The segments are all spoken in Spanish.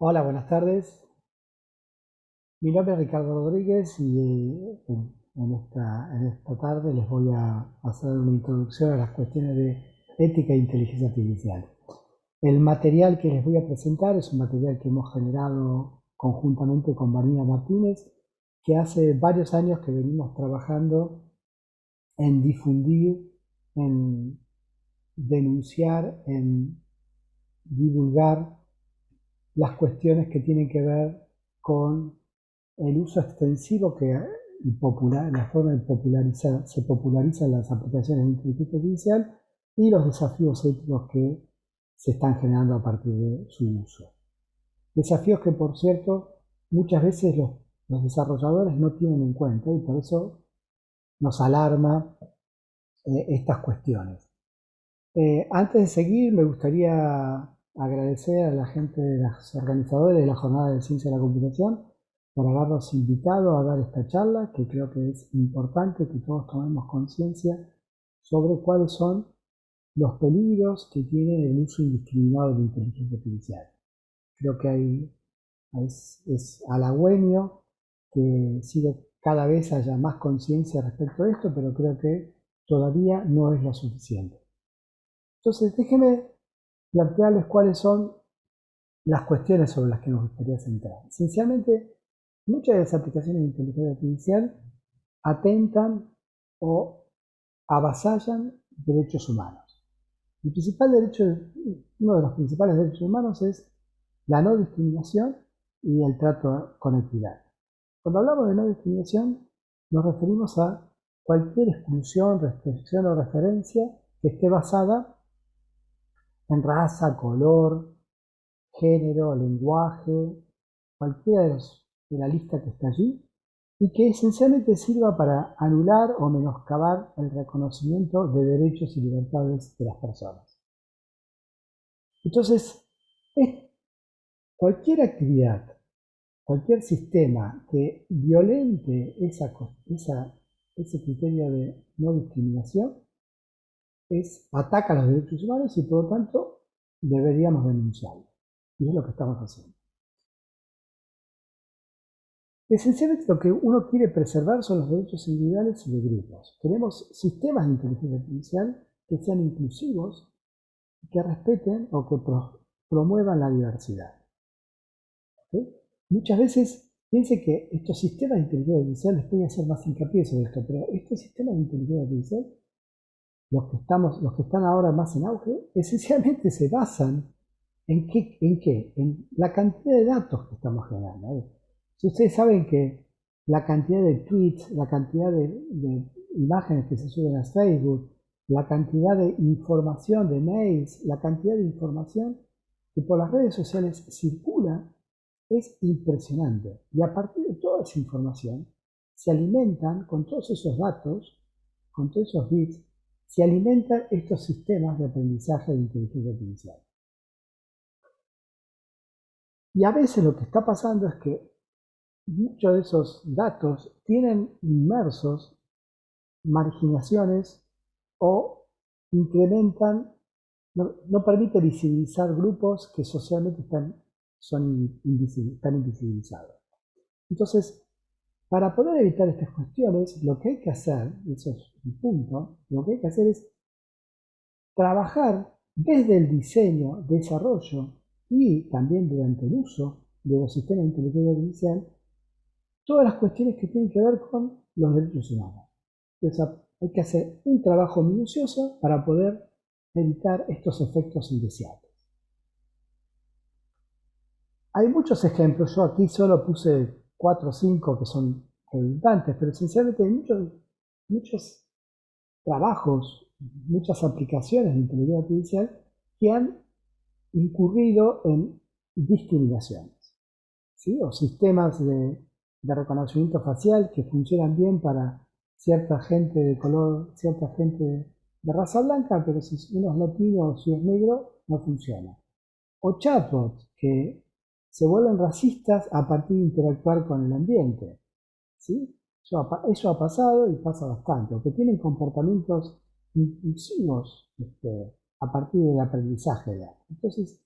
Hola, buenas tardes. Mi nombre es Ricardo Rodríguez y en esta tarde les voy a hacer una introducción a las cuestiones de ética e inteligencia artificial. El material que les voy a presentar es un material que hemos generado conjuntamente con Vanina Martínez, que hace varios años que venimos trabajando en difundir, en denunciar, en divulgar las cuestiones que tienen que ver con el uso extensivo y popular, la forma de popularizar, se popularizan las aplicaciones de inteligencia artificial y los desafíos éticos que se están generando a partir de su uso. Desafíos que, por cierto, muchas veces los desarrolladores no tienen en cuenta y por eso nos alarma estas cuestiones. Antes de seguir, me gustaría agradecer a la gente de los organizadores de la Jornada de Ciencia de la Computación por habernos invitado a dar esta charla, que creo que es importante que todos tomemos conciencia sobre cuáles son los peligros que tiene el uso indiscriminado de la inteligencia artificial. Creo que es halagüeño que cada vez haya más conciencia respecto a esto, pero creo que todavía no es lo suficiente. Entonces, déjenme plantearles cuáles son las cuestiones sobre las que nos gustaría centrar. Esencialmente, muchas de las aplicaciones de inteligencia artificial atentan o avasallan derechos humanos. Uno de los principales derechos humanos es la no discriminación y el trato con equidad. Cuando hablamos de no discriminación, nos referimos a cualquier exclusión, restricción o referencia que esté basada en raza, color, género, lenguaje, cualquiera de la lista que está allí, y que esencialmente sirva para anular o menoscabar el reconocimiento de derechos y libertades de las personas. Entonces, cualquier actividad, cualquier sistema que violente ese criterio de no discriminación ataca a los derechos humanos y por lo tanto deberíamos denunciarlo. Y es lo que estamos haciendo. Esencialmente lo que uno quiere preservar son los derechos individuales y de grupos. Queremos sistemas de inteligencia artificial que sean inclusivos, que respeten o que promuevan la diversidad. ¿Okay? Muchas veces piense que estos sistemas de inteligencia artificial, les voy a hacer más hincapié sobre esto, pero estos sistemas de inteligencia artificial, los que están ahora más en auge, esencialmente se basan ¿en qué? En la cantidad de datos que estamos generando. Si ustedes saben que la cantidad de tweets, la cantidad de imágenes que se suben a Facebook, la cantidad de información, de mails, la cantidad de información que por las redes sociales circula es impresionante. Y a partir de toda esa información, se alimentan con todos esos datos, con todos esos bits, se alimentan estos sistemas de aprendizaje de inteligencia artificial. Y a veces lo que está pasando es que muchos de esos datos tienen inmersos marginaciones o incrementan, no permite visibilizar grupos que socialmente están invisibilizados. Entonces, para poder evitar estas cuestiones, lo que hay que hacer, eso es un punto, lo que hay que hacer es trabajar desde el diseño, desarrollo y también durante el uso de los sistemas de inteligencia artificial, todas las cuestiones que tienen que ver con los derechos humanos. Entonces hay que hacer un trabajo minucioso para poder evitar estos efectos indeseables. Hay muchos ejemplos, yo aquí solo puse 4 o 5 que son redundantes, pero esencialmente hay muchos trabajos, muchas aplicaciones de inteligencia artificial que han incurrido en discriminaciones, ¿sí? O sistemas de reconocimiento facial que funcionan bien para cierta gente de color, cierta gente de raza blanca, pero si uno es latino o si es negro, no funciona. O chatbots que se vuelven racistas a partir de interactuar con el ambiente, ¿sí? Eso ha pasado y pasa bastante, o que tienen comportamientos impulsivos a partir del aprendizaje de datos. Entonces,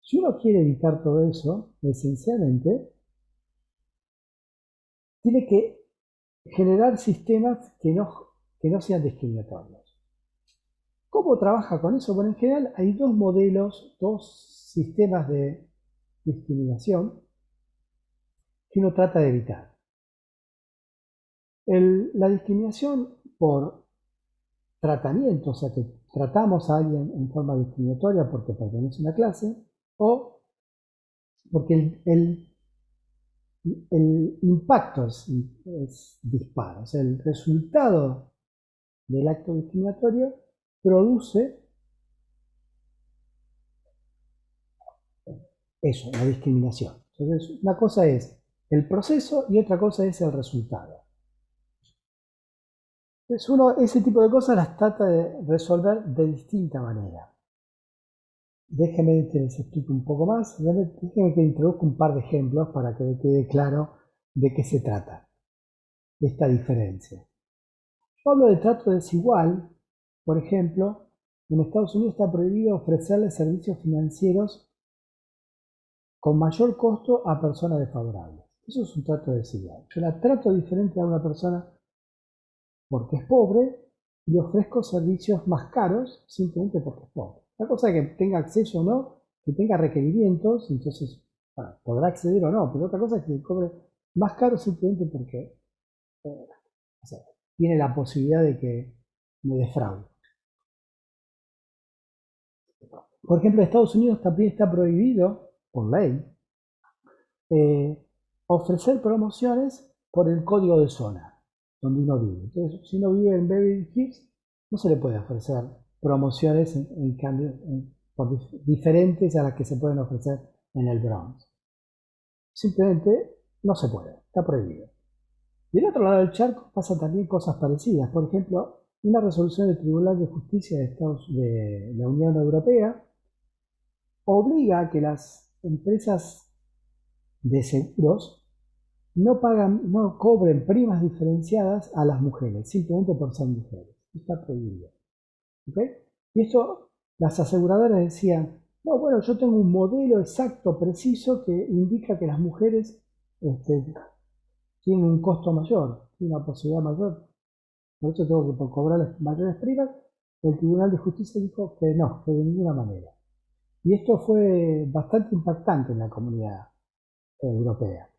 Si uno quiere evitar todo eso, esencialmente, tiene que generar sistemas que no sean discriminatorios. ¿Cómo trabaja con eso? Bueno, en general hay dos modelos, dos sistemas de discriminación que uno trata de evitar. La discriminación por tratamiento, o sea que tratamos a alguien en forma discriminatoria porque pertenece a una clase, o porque el impacto es dispar, o sea, el resultado del acto discriminatorio produce eso, la discriminación. Entonces, una cosa es el proceso y otra cosa es el resultado. Entonces, uno ese tipo de cosas las trata de resolver de distinta manera. Déjenme que les explique un poco más. Déjenme que introduzca un par de ejemplos para que quede claro de qué se trata esta diferencia. Yo hablo de trato desigual. Por ejemplo, en Estados Unidos está prohibido ofrecerle servicios financieros con mayor costo a personas desfavorables. Eso es un trato desigual. Yo la trato diferente a una persona porque es pobre y le ofrezco servicios más caros simplemente porque es pobre. La cosa es que tenga acceso o no, que tenga requerimientos, entonces podrá acceder o no, pero otra cosa es que le cobre más caro simplemente porque o sea, tiene la posibilidad de que me defraude. Por ejemplo, en Estados Unidos también está prohibido, por ley, ofrecer promociones por el código de zona donde uno vive. Entonces, si uno vive en Beverly Hills, no se le puede ofrecer promociones en cambio diferentes a las que se pueden ofrecer en el Bronx. Simplemente no se puede, está prohibido. Y del otro lado del charco pasan también cosas parecidas. Por ejemplo, una resolución del Tribunal de Justicia de la Unión Europea obliga a que las empresas de seguros no cobren primas diferenciadas a las mujeres, simplemente por ser mujeres. Está prohibido. ¿Okay? Y esto, las aseguradoras decían, no, bueno, yo tengo un modelo exacto, preciso, que indica que las mujeres tienen un costo mayor, tienen una posibilidad mayor, por eso tengo que cobrar mayores primas. El Tribunal de Justicia dijo que no, que de ninguna manera. Y esto fue bastante impactante en la comunidad europea.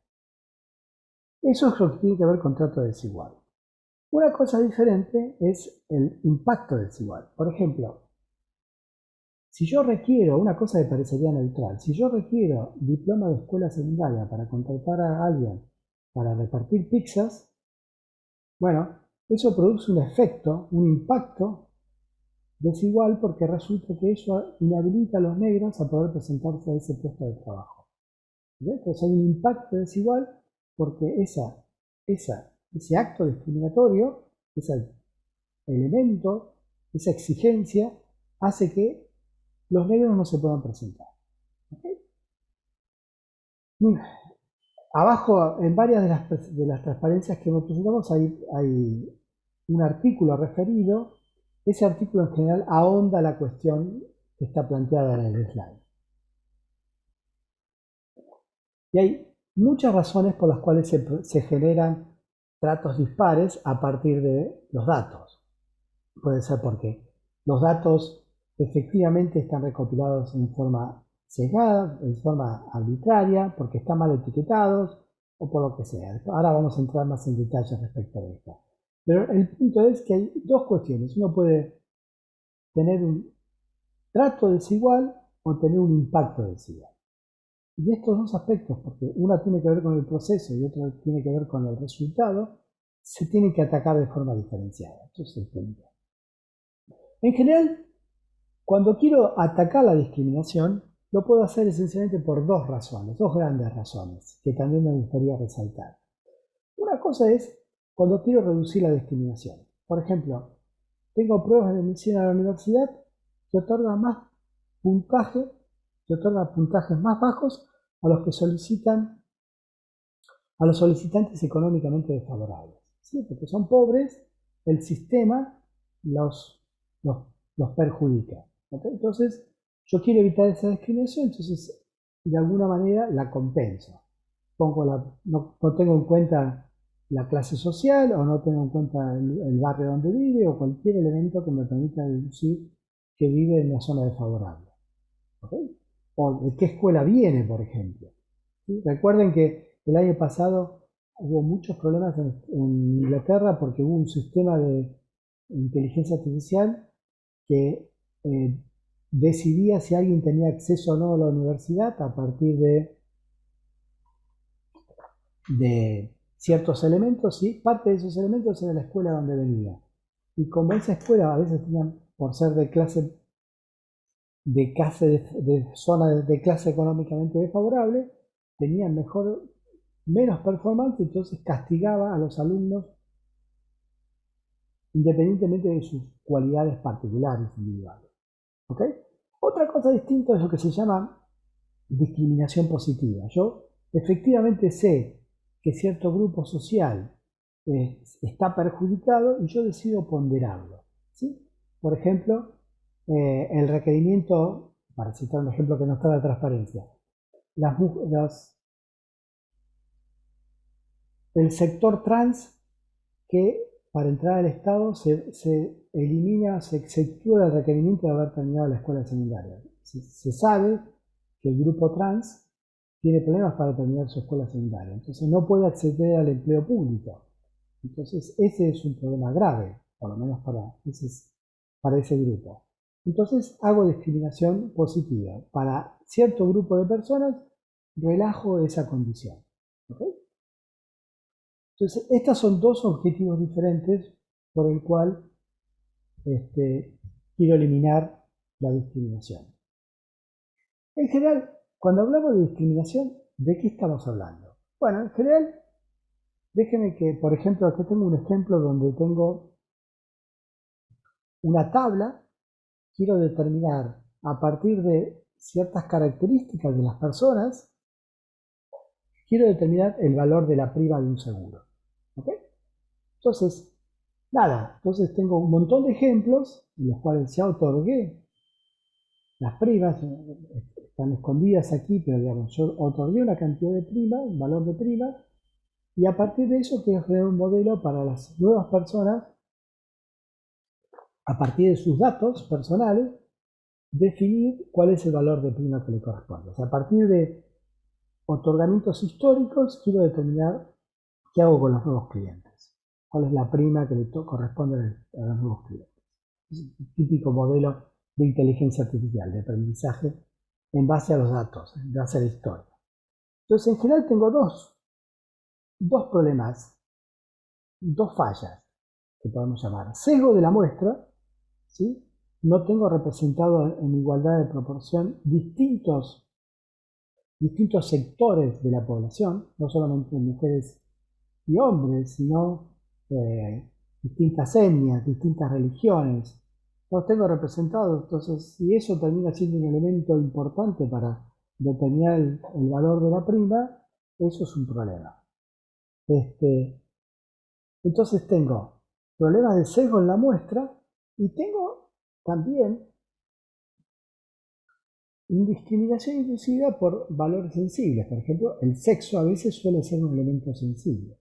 Eso es lo que tiene que ver con trato desigual. Una cosa diferente es el impacto desigual. Por ejemplo, si yo requiero, una cosa que parecería neutral, si yo requiero diploma de escuela secundaria para contratar a alguien para repartir pizzas, bueno, eso produce un efecto, un impacto desigual porque resulta que eso inhabilita a los negros a poder presentarse a ese puesto de trabajo. Entonces hay un impacto desigual porque ese acto discriminatorio, ese elemento, esa exigencia, hace que los negros no se puedan presentar. ¿Okay? Abajo, en varias de las transparencias que nos presentamos, hay un artículo referido. Ese artículo en general ahonda la cuestión que está planteada en el slide. Y hay muchas razones por las cuales se generan tratos dispares a partir de los datos. Puede ser porque los datos efectivamente están recopilados en forma sesgada, en forma arbitraria, porque están mal etiquetados o por lo que sea. Ahora vamos a entrar más en detalles respecto a esto. Pero el punto es que hay dos cuestiones. Uno puede tener un trato desigual o tener un impacto desigual. Y estos dos aspectos, porque uno tiene que ver con el proceso y otro tiene que ver con el resultado, se tienen que atacar de forma diferenciada. Esto es el punto. En general, cuando quiero atacar la discriminación, lo puedo hacer esencialmente por dos razones, dos grandes razones, que también me gustaría resaltar. Una cosa es cuando quiero reducir la discriminación. Por ejemplo, tengo pruebas de admisión a la universidad que otorgan más puntaje, que otorgan puntajes más bajos a los que solicitan, a los solicitantes económicamente desfavorables. ¿Sí? Porque son pobres, el sistema los perjudica. ¿Okay? Entonces, Yo quiero evitar esa discriminación, entonces de alguna manera la compenso. No tengo en cuenta la clase social o no tengo en cuenta el barrio donde vive o cualquier elemento que me permita deducir que vive en una zona desfavorable. ¿Okay? O de qué escuela viene, por ejemplo. ¿Sí? Recuerden que el año pasado hubo muchos problemas en Inglaterra porque hubo un sistema de inteligencia artificial que decidía si alguien tenía acceso o no a la universidad a partir de ciertos elementos, y parte de esos elementos era la escuela donde venía. Y como esa escuela a veces tenían, por ser de zona de clase económicamente desfavorable, tenían menos performance, entonces castigaba a los alumnos independientemente de sus cualidades particulares individuales. ¿Okay? Otra cosa distinta es lo que se llama discriminación positiva. Yo efectivamente sé que cierto grupo social está perjudicado y yo decido ponderarlo. ¿Sí? Por ejemplo, el requerimiento, para citar un ejemplo que no está en la transparencia, el sector trans que para entrar al Estado se elimina, se exceptúa el requerimiento de haber terminado la escuela secundaria. Se sabe que el grupo trans tiene problemas para terminar su escuela secundaria, entonces no puede acceder al empleo público. Entonces ese es un problema grave, por lo menos para ese grupo. Entonces hago discriminación positiva. Para cierto grupo de personas relajo esa condición. ¿Okay? Entonces, estos son dos objetivos diferentes por el cual quiero eliminar la discriminación. En general, cuando hablamos de discriminación, ¿de qué estamos hablando? Bueno, en general, déjenme que, por ejemplo, aquí tengo un ejemplo donde tengo una tabla, quiero determinar a partir de ciertas características de las personas, quiero determinar el valor de la prima de un seguro. ¿Ok? Entonces, nada, entonces tengo un montón de ejemplos en los cuales ya otorgué las primas, están escondidas aquí, pero digamos, yo otorgué una cantidad de prima, un valor de prima, y a partir de eso quiero crear un modelo para las nuevas personas, a partir de sus datos personales, definir cuál es el valor de prima que le corresponde. O sea, a partir de otorgamientos históricos, quiero determinar qué hago con los nuevos clientes, cuál es la prima que le corresponde a los nuevos clientes. Es un típico modelo de inteligencia artificial, de aprendizaje en base a los datos, en base a la historia. Entonces, en general tengo dos problemas, dos fallas que podemos llamar. Sesgo de la muestra, ¿sí? No tengo representado en igualdad de proporción distintos sectores de la población, no solamente mujeres y hombres, sino distintas etnias, distintas religiones. Los tengo representados, entonces si eso termina siendo un elemento importante para determinar el valor de la prima, eso es un problema. Entonces tengo problemas de sesgo en la muestra y tengo también indiscriminación inducida por valores sensibles. Por ejemplo, el sexo a veces suele ser un elemento sensible.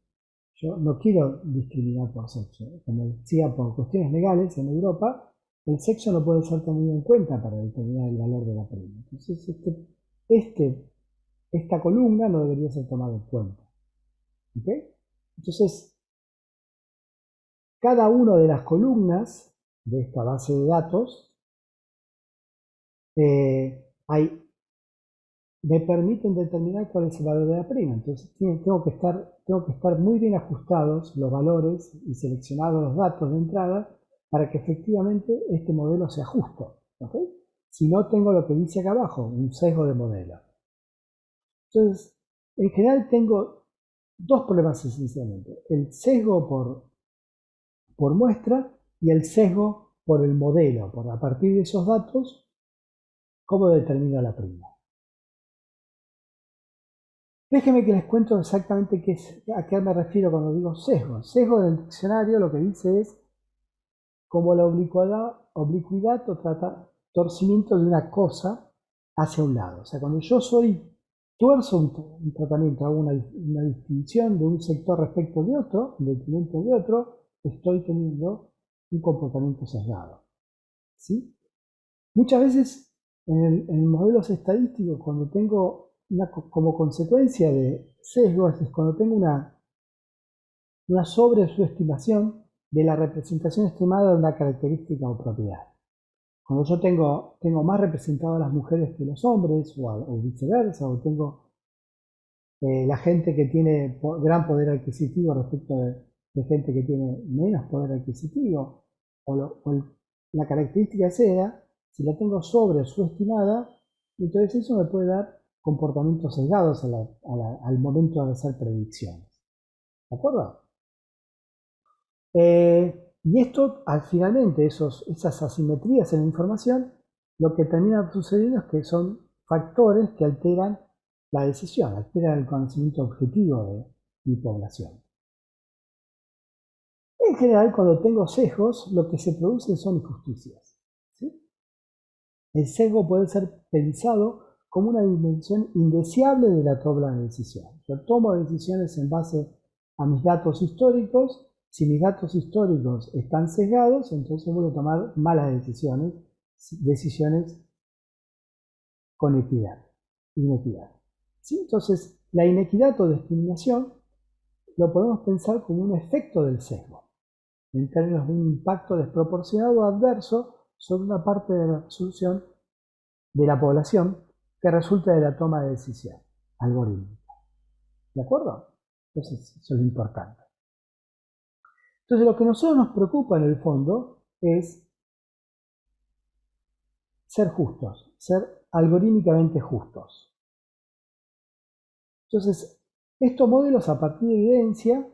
Yo no quiero discriminar por sexo. Como decía, por cuestiones legales en Europa, el sexo no puede ser tenido en cuenta para determinar el valor de la prima. Entonces, esta columna no debería ser tomada en cuenta. ¿Okay? Entonces, cada una de las columnas de esta base de datos me permiten determinar cuál es el valor de la prima. Entonces tengo que estar muy bien ajustados los valores y seleccionados los datos de entrada para que efectivamente este modelo sea justo. ¿Okay? Si no, tengo lo que dice acá abajo, un sesgo de modelo. Entonces, en general tengo dos problemas esencialmente. El sesgo por muestra y el sesgo por el modelo, a partir de esos datos, cómo determino la prima. Déjenme que les cuento exactamente a qué me refiero cuando digo sesgo. Sesgo del diccionario lo que dice es como la oblicuidad torcimiento de una cosa hacia un lado. O sea, cuando yo tuerzo un tratamiento, hago una distinción de un sector respecto de otro, en detrimento de otro, estoy teniendo un comportamiento sesgado. ¿Sí? Muchas veces en modelos estadísticos, cuando tengo como consecuencia de sesgos, es cuando tengo una sobresubestimación de la representación estimada de una característica o propiedad. Cuando yo tengo más representadas a las mujeres que los hombres, o viceversa, o tengo la gente que tiene gran poder adquisitivo respecto de gente que tiene menos poder adquisitivo, la característica sea, si la tengo sobre o subestimada, entonces eso me puede dar comportamientos sesgados al momento de hacer predicciones. ¿De acuerdo? Y esto, finalmente, esas asimetrías en la información, lo que termina sucediendo es que son factores que alteran la decisión, alteran el conocimiento objetivo de mi población. En general, cuando tengo sesgos, lo que se producen son injusticias. ¿Sí? El sesgo puede ser pensado como una dimensión indeseable de la toma de decisión. Yo tomo decisiones en base a mis datos históricos. Si mis datos históricos están sesgados, entonces voy a tomar malas decisiones con inequidad. ¿Sí? Entonces, la inequidad o discriminación lo podemos pensar como un efecto del sesgo, en términos de un impacto desproporcionado o adverso sobre una parte de la resolución de la población que resulta de la toma de decisión algorítmica. ¿De acuerdo? Entonces, eso es lo importante. Entonces, lo que a nosotros nos preocupa en el fondo es ser justos, ser algorítmicamente justos. Entonces, estos modelos a partir de evidencia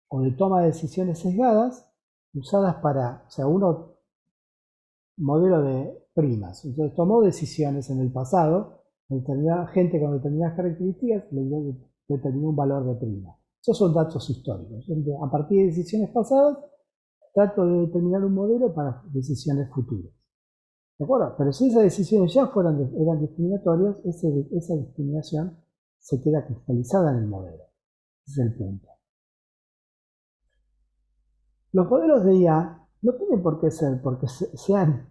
o de toma de decisiones sesgadas, usadas para, o sea, modelo de primas. Entonces, tomó decisiones en el pasado, gente con determinadas características le determinó un valor de prima. Esos son datos históricos. A partir de decisiones pasadas, trato de determinar un modelo para decisiones futuras. ¿De acuerdo? Pero si esas decisiones ya eran discriminatorias, esa discriminación se queda cristalizada en el modelo. Ese es el punto. Los modelos de IA no tienen por qué ser porque sean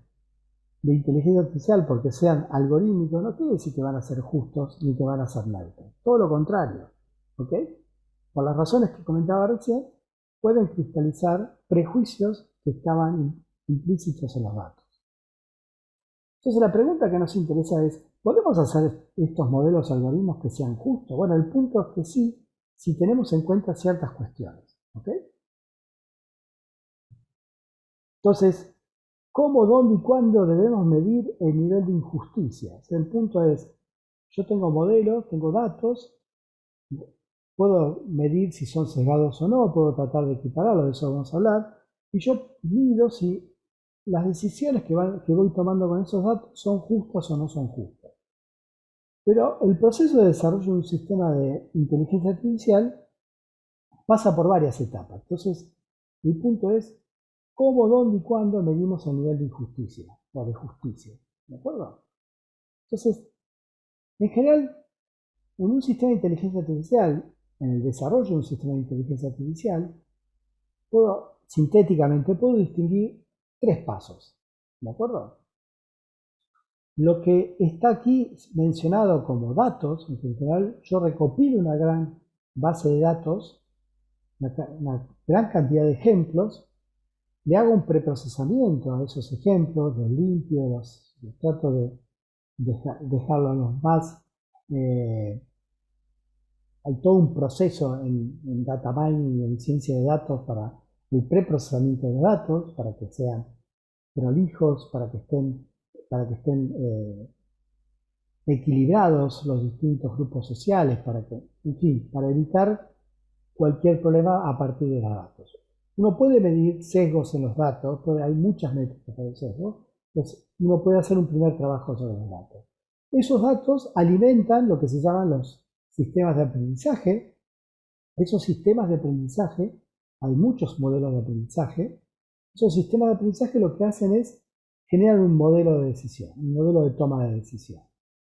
de inteligencia artificial, porque sean algorítmicos, no quiere decir que van a ser justos ni que van a ser neutros. Todo lo contrario. ¿Ok? Por las razones que comentaba recién, pueden cristalizar prejuicios que estaban implícitos en los datos. Entonces la pregunta que nos interesa es, ¿podemos hacer estos modelos algoritmos que sean justos? Bueno, el punto es que sí, si tenemos en cuenta ciertas cuestiones. ¿Ok? Entonces, ¿cómo, dónde y cuándo debemos medir el nivel de injusticia? O sea, el punto es, yo tengo modelos, tengo datos, puedo medir si son sesgados o no, puedo tratar de equipararlos, de eso vamos a hablar, y yo mido si las decisiones que voy tomando con esos datos son justas o no son justas. Pero el proceso de desarrollo de un sistema de inteligencia artificial pasa por varias etapas. Entonces, mi punto es, ¿cómo, dónde y cuándo medimos el nivel de injusticia o de justicia? ¿De acuerdo? Entonces, en general, en un sistema de inteligencia artificial, en el desarrollo de un sistema de inteligencia artificial, sintéticamente puedo distinguir tres pasos. ¿De acuerdo? Lo que está aquí mencionado como datos, en general, yo recopilo una gran base de datos, una gran cantidad de ejemplos, le hago un preprocesamiento a esos ejemplos, los limpio, los trato de dejarlos los más... hay todo un proceso en data mining y en ciencia de datos para el preprocesamiento de datos, para que sean prolijos, para que estén equilibrados los distintos grupos sociales, en fin, para evitar cualquier problema a partir de los datos. Uno puede medir sesgos en los datos, hay muchas métricas para el sesgo, entonces uno puede hacer un primer trabajo sobre los datos. Esos datos alimentan lo que se llaman los sistemas de aprendizaje. Esos sistemas de aprendizaje, hay muchos modelos de aprendizaje, esos sistemas de aprendizaje lo que hacen es generan un modelo de decisión, un modelo de toma de decisión.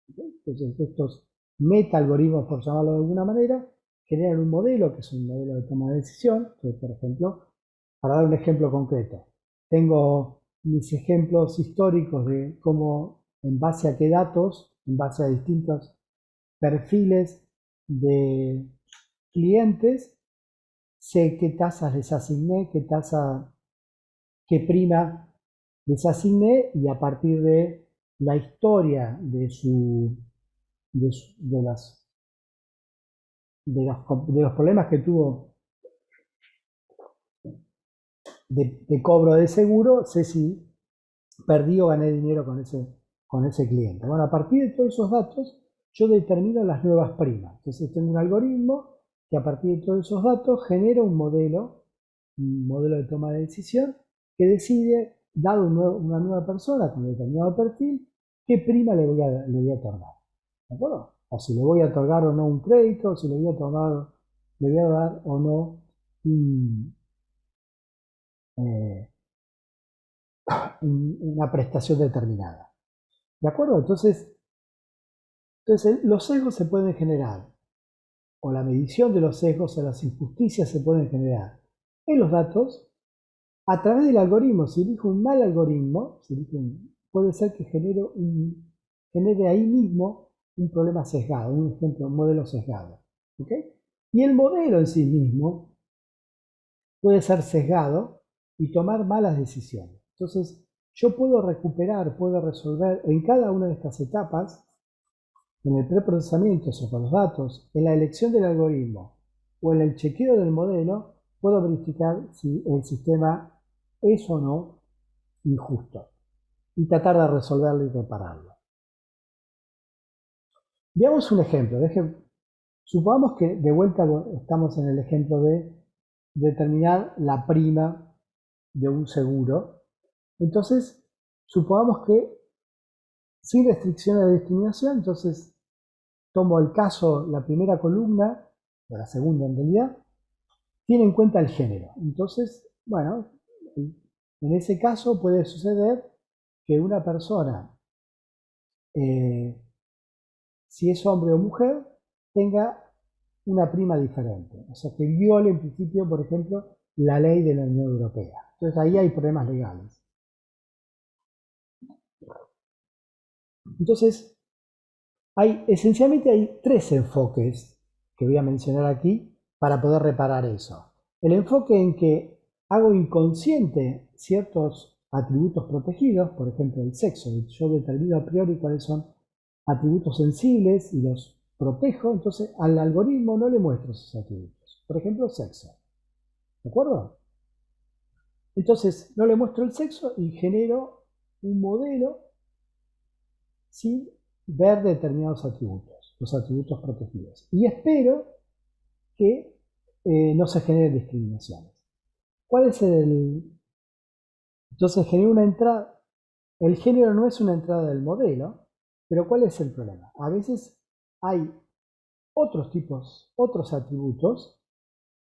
Entonces, estos meta-algoritmos, por llamarlo de alguna manera, generan un modelo que es un modelo de toma de decisión. Entonces, por ejemplo, para dar un ejemplo concreto, tengo mis ejemplos históricos de cómo, en base a qué datos, en base a distintos perfiles de clientes, sé qué tasas les asigné, qué prima les asigné, y a partir de la historia de los problemas que tuvo de cobro de seguro, sé si perdí o gané dinero con ese cliente. Bueno, a partir de todos esos datos, yo determino las nuevas primas. Entonces tengo un algoritmo que a partir de todos esos datos genera un modelo de toma de decisión que decide, dado una nueva persona con determinado perfil, qué prima le voy a otorgar. ¿De acuerdo? O si le voy a otorgar o no un crédito, o si le voy a dar o no eh, una prestación determinada. ¿De acuerdo? Entonces, los sesgos se pueden generar, o la medición de los sesgos o las injusticias se pueden generar en los datos a través del algoritmo. Si elijo un mal algoritmo, puede ser que genere ahí mismo un problema sesgado, un ejemplo, un modelo sesgado. ¿Ok? Y el modelo en sí mismo puede ser sesgado y tomar malas decisiones. Entonces, yo puedo resolver en cada una de estas etapas, en el preprocesamiento sobre los datos, en la elección del algoritmo o en el chequeo del modelo, puedo verificar si el sistema es o no injusto y tratar de resolverlo y repararlo. Veamos un ejemplo. Supongamos que de vuelta estamos en el ejemplo de determinar la prima de un seguro. Entonces, supongamos que sin restricciones de discriminación, entonces tomo el caso, la primera columna, o la segunda en realidad, tiene en cuenta el género. Entonces, bueno, en ese caso puede suceder que una persona, si es hombre o mujer, tenga una prima diferente. O sea, que viole en principio, por ejemplo, la ley de la Unión Europea. Entonces ahí hay problemas legales. Entonces, esencialmente hay tres enfoques que voy a mencionar aquí para poder reparar eso. El enfoque en que hago inconsciente ciertos atributos protegidos, por ejemplo el sexo. Yo determino a priori cuáles son atributos sensibles y los protejo, entonces al algoritmo no le muestro esos atributos. Por ejemplo, sexo. ¿De acuerdo? Entonces no le muestro el sexo y genero un modelo sin ver determinados atributos, los atributos protegidos. Y espero que no se generen discriminaciones. ¿Cuál es Entonces genero una entrada. El género no es una entrada del modelo, pero ¿cuál es el problema? A veces hay otros atributos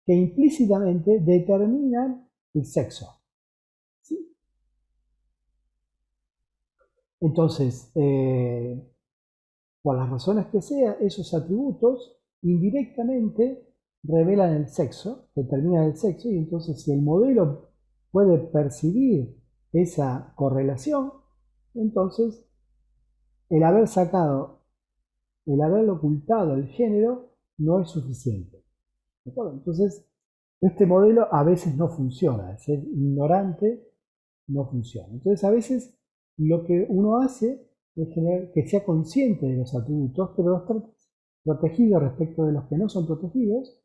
que implícitamente determinan el sexo. ¿Sí? Entonces, por las razones que sea, esos atributos indirectamente revelan el sexo, determinan el sexo, y entonces si el modelo puede percibir esa correlación, entonces el haber ocultado el género no es suficiente. ¿De acuerdo? Entonces, este modelo a veces no funciona, al ser ignorante no funciona. Entonces, a veces lo que uno hace es que sea consciente de los atributos, pero los trate protegidos respecto de los que no son protegidos,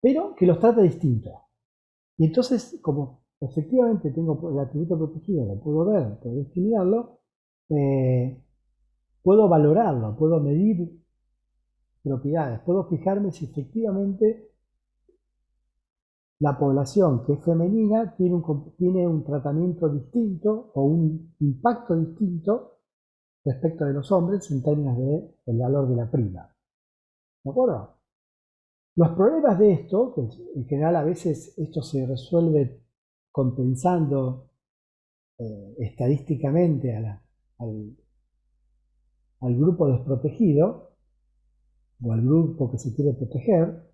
pero que los trate distintos. Y entonces, como efectivamente tengo el atributo protegido, lo puedo ver, puedo discriminarlo, puedo valorarlo, puedo medir propiedades, puedo fijarme si efectivamente la población que es femenina tiene un tratamiento distinto o un impacto distinto respecto de los hombres en términos del valor de la prima. ¿De acuerdo? Los problemas de esto, que en general a veces esto se resuelve compensando estadísticamente al grupo desprotegido o al grupo que se quiere proteger,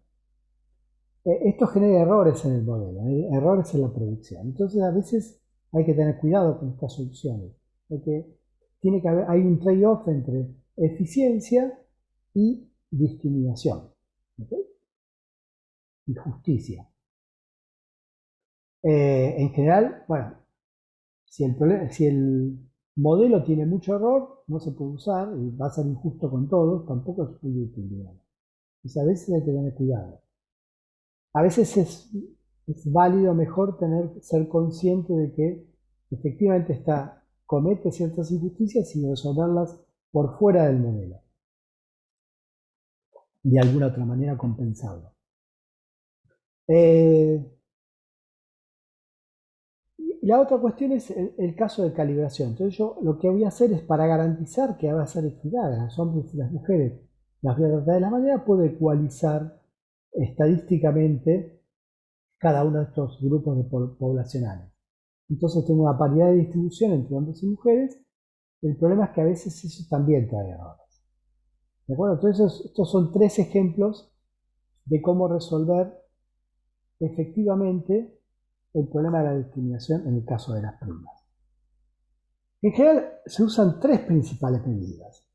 esto genera errores en el modelo, errores en la predicción. Entonces a veces hay que tener cuidado con estas soluciones, porque hay un trade-off entre eficiencia y discriminación, ¿okay? Y justicia. En general, bueno, si el modelo tiene mucho error, no se puede usar y va a ser injusto con todos, tampoco es muy útil, digamos. Entonces a veces hay que tener cuidado. A veces es válido mejor ser consciente de que efectivamente comete ciertas injusticias y resolverlas por fuera del modelo, de alguna otra manera compensarlo. La otra cuestión es el caso de calibración. Entonces yo lo que voy a hacer es, para garantizar que va a ser equidad a los hombres y las mujeres, las voy a tratar de la manera, puedo ecualizar estadísticamente cada uno de estos grupos poblacionales. Entonces tengo una paridad de distribución entre hombres y mujeres. El problema es que a veces eso también trae errores. ¿De acuerdo? Entonces estos son 3 ejemplos de cómo resolver efectivamente el problema de la discriminación en el caso de las primas. En general se usan 3 principales medidas.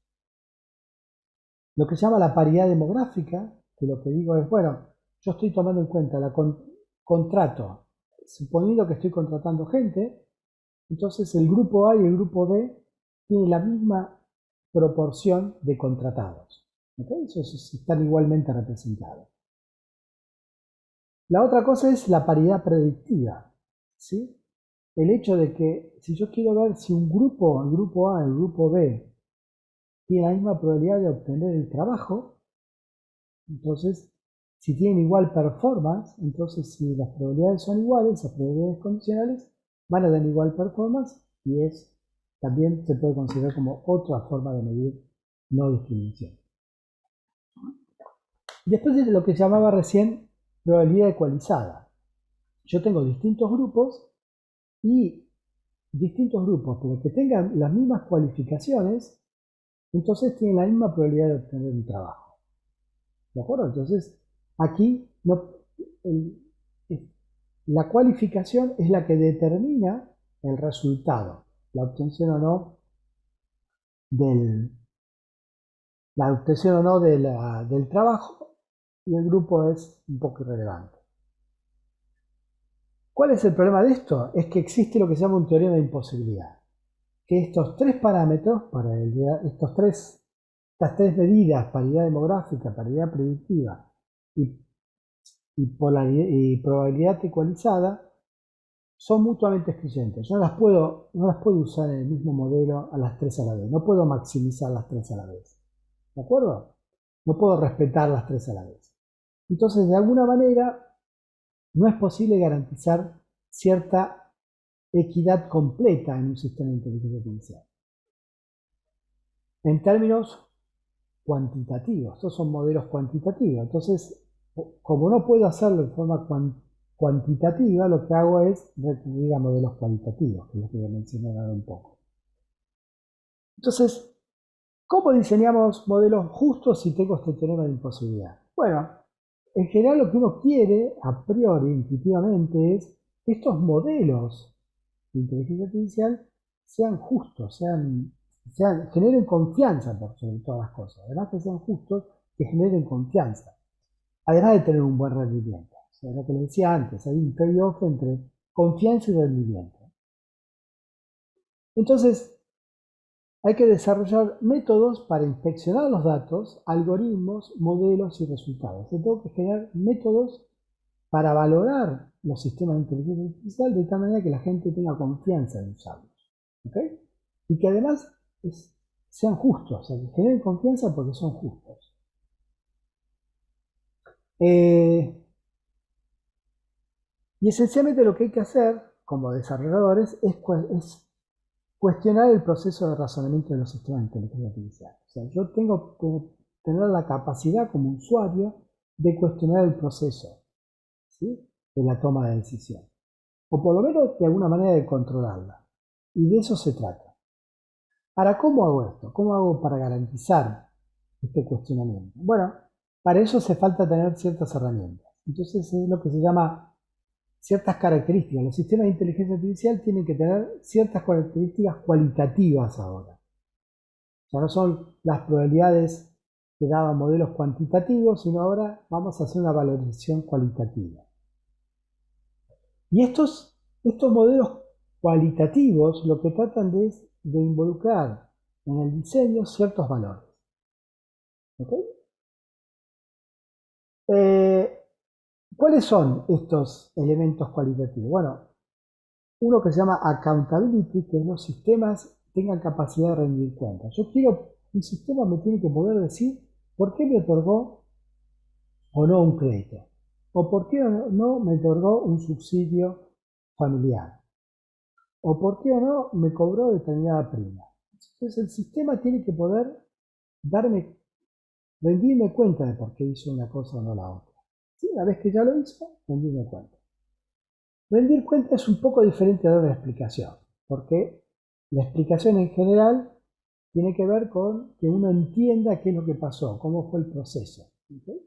Lo que se llama la paridad demográfica, que lo que digo es, bueno, yo estoy tomando en cuenta contrato, suponiendo que estoy contratando gente, entonces el grupo A y el grupo B tienen la misma proporción de contratados. ¿Okay? Esos están igualmente representados. La otra cosa es la paridad predictiva, ¿sí? El hecho de que si yo quiero ver si el grupo A, el grupo B, tiene la misma probabilidad de obtener el trabajo, entonces si tienen igual performance, entonces si las probabilidades son iguales, las probabilidades condicionales van a tener igual performance y también se puede considerar como otra forma de medir no discriminación. Después de lo que llamaba recién probabilidad ecualizada. Yo tengo distintos grupos, pero que tengan las mismas cualificaciones, entonces tienen la misma probabilidad de obtener un trabajo. ¿De acuerdo? Entonces, aquí la cualificación es la que determina el resultado, la obtención o no del trabajo, y el grupo es un poco irrelevante. ¿Cuál es el problema de esto? Es que existe lo que se llama un teorema de imposibilidad, que estos 3 parámetros, estas 3 medidas, paridad demográfica, paridad predictiva y probabilidad ecualizada, son mutuamente excluyentes. Yo no las puedo usar en el mismo modelo a las 3 a la vez. No puedo maximizar las 3 a la vez. ¿De acuerdo? No puedo respetar las 3 a la vez. Entonces, de alguna manera, no es posible garantizar cierta equidad completa en un sistema de inteligencia artificial. En términos cuantitativos, estos son modelos cuantitativos. Entonces, como no puedo hacerlo de forma cuantitativa, lo que hago es recurrir a modelos cualitativos, que es lo que voy a mencionar ahora un poco. Entonces, ¿cómo diseñamos modelos justos si tengo este teorema de imposibilidad? Bueno, en general lo que uno quiere, a priori, intuitivamente, es que estos modelos de inteligencia artificial sean justos, generen confianza por sobre todas las cosas. Además que sean justos, que generen confianza. Además de tener un buen rendimiento. O sea, lo que les decía antes, hay un trade-off entre confianza y rendimiento. Entonces, hay que desarrollar métodos para inspeccionar los datos, algoritmos, modelos y resultados. Yo tengo que generar métodos para valorar los sistemas de inteligencia artificial de tal manera que la gente tenga confianza en usarlos. ¿Okay? Y que además sean justos, o sea, que generen confianza porque son justos. Y esencialmente lo que hay que hacer como desarrolladores es cuestionar el proceso de razonamiento de los sistemas de inteligencia artificial. O sea, yo tengo que tener la capacidad como usuario de cuestionar el proceso, ¿sí?, de la toma de decisión. O por lo menos de alguna manera de controlarla. Y de eso se trata. Ahora, ¿cómo hago esto? ¿Cómo hago para garantizar este cuestionamiento? Bueno, para eso hace falta tener ciertas herramientas. Entonces es lo que se llama ciertas características. Los sistemas de inteligencia artificial tienen que tener ciertas características cualitativas ahora. Ya no son las probabilidades que daban modelos cuantitativos, sino ahora vamos a hacer una valorización cualitativa. Y estos modelos cualitativos lo que tratan es de involucrar en el diseño ciertos valores. ¿Okay? ¿Cuáles son estos elementos cualitativos? Bueno, uno que se llama accountability, que los sistemas tengan capacidad de rendir cuentas. Un sistema me tiene que poder decir por qué me otorgó o no un crédito, o por qué no me otorgó un subsidio familiar, o por qué o no me cobró determinada prima. Entonces el sistema tiene que poder rendirme cuenta de por qué hizo una cosa o no la otra. ¿Sí? Una vez que ya lo hizo, rendirme cuenta. Rendir cuenta es un poco diferente de la explicación, porque la explicación en general tiene que ver con que uno entienda qué es lo que pasó, cómo fue el proceso. ¿Okay?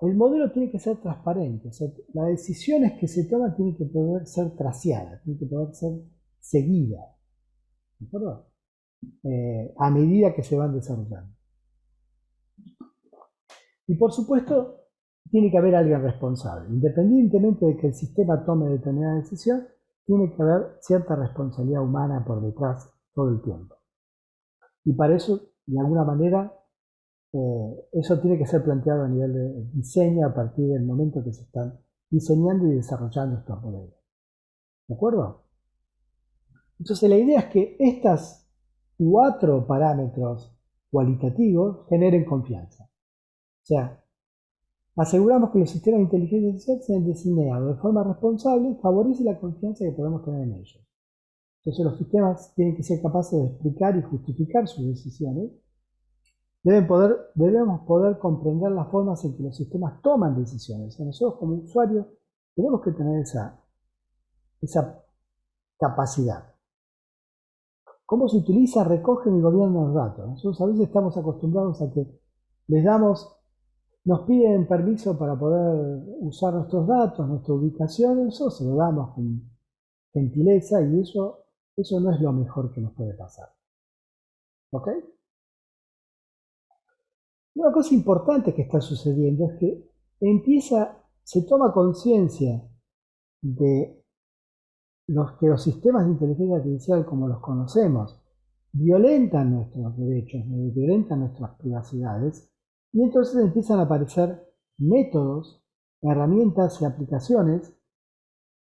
El modelo tiene que ser transparente, o sea, las decisiones que se toman tienen que poder ser traciadas, tienen que poder ser seguidas, ¿de acuerdo? A medida que se van desarrollando. Y por supuesto, tiene que haber alguien responsable. Independientemente de que el sistema tome determinada decisión, tiene que haber cierta responsabilidad humana por detrás todo el tiempo. Y para eso, de alguna manera, eso tiene que ser planteado a nivel de diseño a partir del momento que se están diseñando y desarrollando estos modelos. ¿De acuerdo? Entonces la idea es que estos 4 parámetros cualitativos generen confianza. O sea, aseguramos que los sistemas de inteligencia artificial sean diseñados de forma responsable y favorece la confianza que podemos tener en ellos. Entonces los sistemas tienen que ser capaces de explicar y justificar sus decisiones. Debemos poder comprender las formas en que los sistemas toman decisiones. O sea, nosotros como usuarios tenemos que tener esa capacidad. ¿Cómo se utiliza, recogen y gobiernan los datos? Nosotros a veces estamos acostumbrados a que nos piden permiso para poder usar nuestros datos, nuestra ubicación, nosotros se lo damos con gentileza y eso no es lo mejor que nos puede pasar. ¿Ok? Una cosa importante que está sucediendo es que se toma conciencia de que los sistemas de inteligencia artificial como los conocemos violentan nuestros derechos, violentan nuestras privacidades y entonces empiezan a aparecer métodos, herramientas y aplicaciones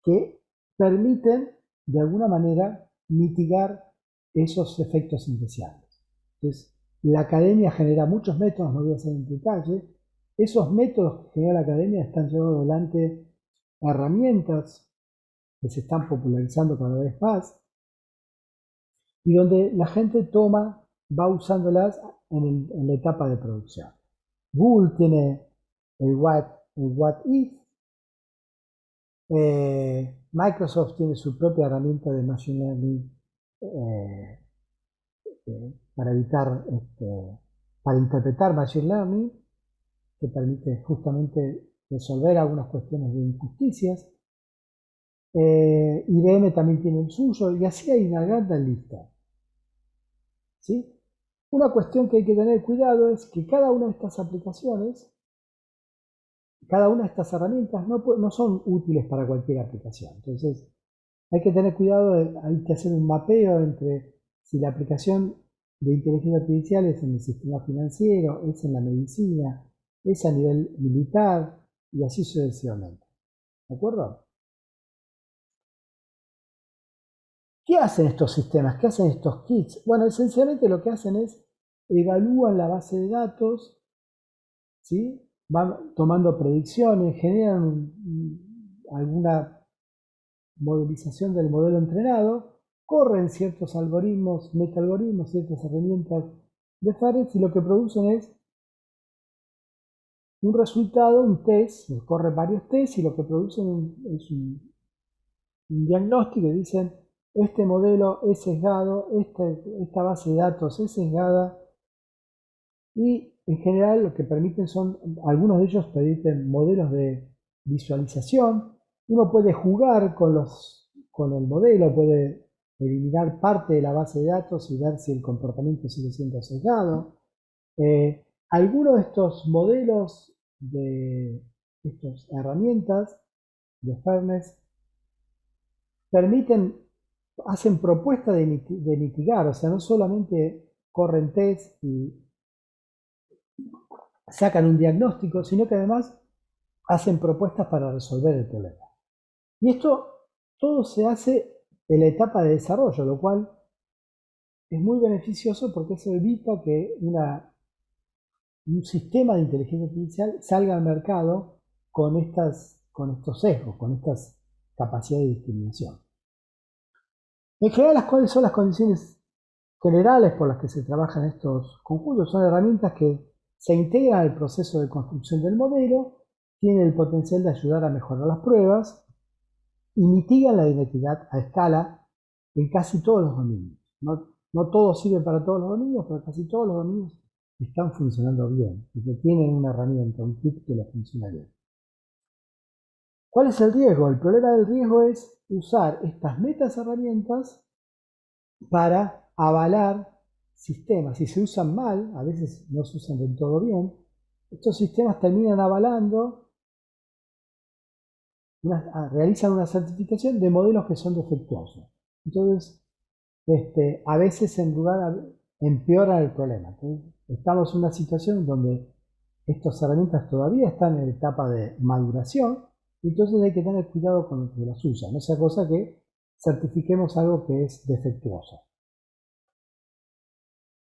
que permiten de alguna manera mitigar esos efectos indeseables. Entonces, la academia genera muchos métodos, no voy a hacer en detalle. Esos métodos que genera la academia están llevando adelante herramientas que se están popularizando cada vez más y donde la gente va usándolas en la etapa de producción. Google tiene el What If, Microsoft tiene su propia herramienta de Machine Learning eh, para interpretar Machine Learning, que permite justamente resolver algunas cuestiones de injusticias. IBM también tiene el suyo, y así hay una gran lista. ¿Sí? Una cuestión que hay que tener cuidado es que cada una de estas aplicaciones, cada una de estas herramientas no son útiles para cualquier aplicación. Entonces, hay que tener cuidado, hay que hacer un mapeo entre si la aplicación de inteligencia artificial es en el sistema financiero, es en la medicina, es a nivel militar y así sucesivamente. ¿De acuerdo? ¿Qué hacen estos sistemas? ¿Qué hacen estos kits? Bueno, esencialmente lo que hacen es evalúan la base de datos, ¿sí? Van tomando predicciones, generan alguna modelización del modelo entrenado, corren ciertos algoritmos, meta-algoritmos, ciertas herramientas de Fares y lo que producen es un resultado, un test, corren varios tests y lo que producen es un diagnóstico y dicen, este modelo es sesgado, esta base de datos es sesgada, y en general lo que permiten son, algunos de ellos permiten modelos de visualización. Uno puede jugar con el modelo, puede eliminar parte de la base de datos y ver si el comportamiento sigue siendo sesgado. Algunos de estos modelos de estas herramientas de Fairness hacen propuestas de mitigar, o sea, no solamente corren test y sacan un diagnóstico, sino que además hacen propuestas para resolver el problema. Y esto todo se hace en la etapa de desarrollo, lo cual es muy beneficioso porque eso evita que un sistema de inteligencia artificial salga al mercado con estos sesgos, con estas capacidades de discriminación. En general, ¿cuáles son las condiciones generales por las que se trabajan estos conjuntos? Son herramientas que se integran al proceso de construcción del modelo, tienen el potencial de ayudar a mejorar las pruebas y mitigan la inequidad a escala en casi todos los dominios. No todos sirven para todos los dominios, pero casi todos los dominios están funcionando bien y que tienen una herramienta, un kit que les funciona bien. ¿Cuál es el riesgo? El problema del riesgo es usar estas metas herramientas para avalar sistemas. Si se usan mal, a veces no se usan del todo bien, estos sistemas terminan avalando, realizan una certificación de modelos que son defectuosos. Entonces, a veces en lugar empeoran el problema. Entonces, estamos en una situación donde estas herramientas todavía están en la etapa de maduración, y entonces hay que tener cuidado con lo que las usan. No sea cosa que certifiquemos algo que es defectuoso.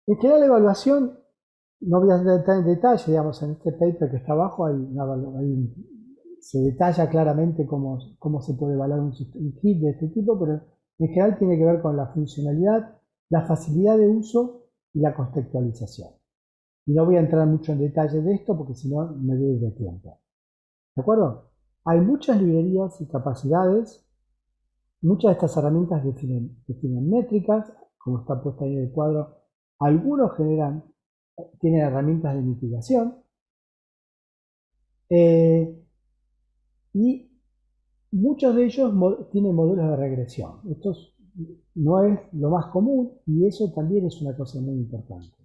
En general, la evaluación, no voy a entrar en detalle, digamos, en este paper que está abajo se detalla claramente cómo se puede evaluar un kit de este tipo, pero en general tiene que ver con la funcionalidad, la facilidad de uso y la contextualización. Y no voy a entrar mucho en detalle de esto porque si no me doy de tiempo. ¿De acuerdo? Hay muchas librerías y capacidades. Muchas de estas herramientas definen métricas, como está puesta ahí en el cuadro. Algunos tienen herramientas de mitigación. Y muchos de ellos tienen modelos de regresión. Esto no es lo más común y eso también es una cosa muy importante.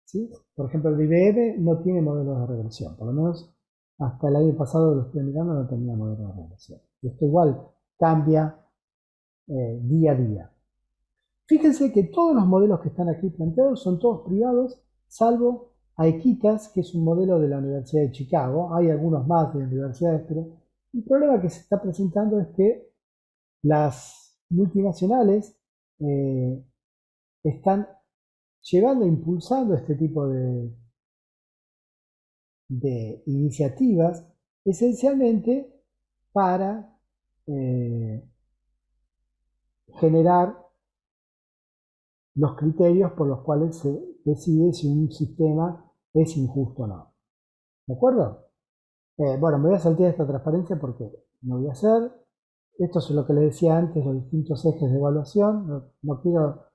¿Sí? Por ejemplo, el IBM no tiene modelos de regresión, por lo menos hasta el año pasado lo estoy mirando, no tenía modelos de regresión. Esto igual cambia día a día. Fíjense que todos los modelos que están aquí planteados son todos privados, salvo Aikitas, que es un modelo de la Universidad de Chicago. Hay algunos más de universidades, pero el problema que se está presentando es que las multinacionales están llevando, impulsando este tipo de iniciativas, esencialmente para generar los criterios por los cuales se decide si un sistema es injusto o no. ¿De acuerdo? Bueno, me voy a saltar esta transparencia porque no voy a hacer. Esto es lo que les decía antes, los distintos ejes de evaluación. No quiero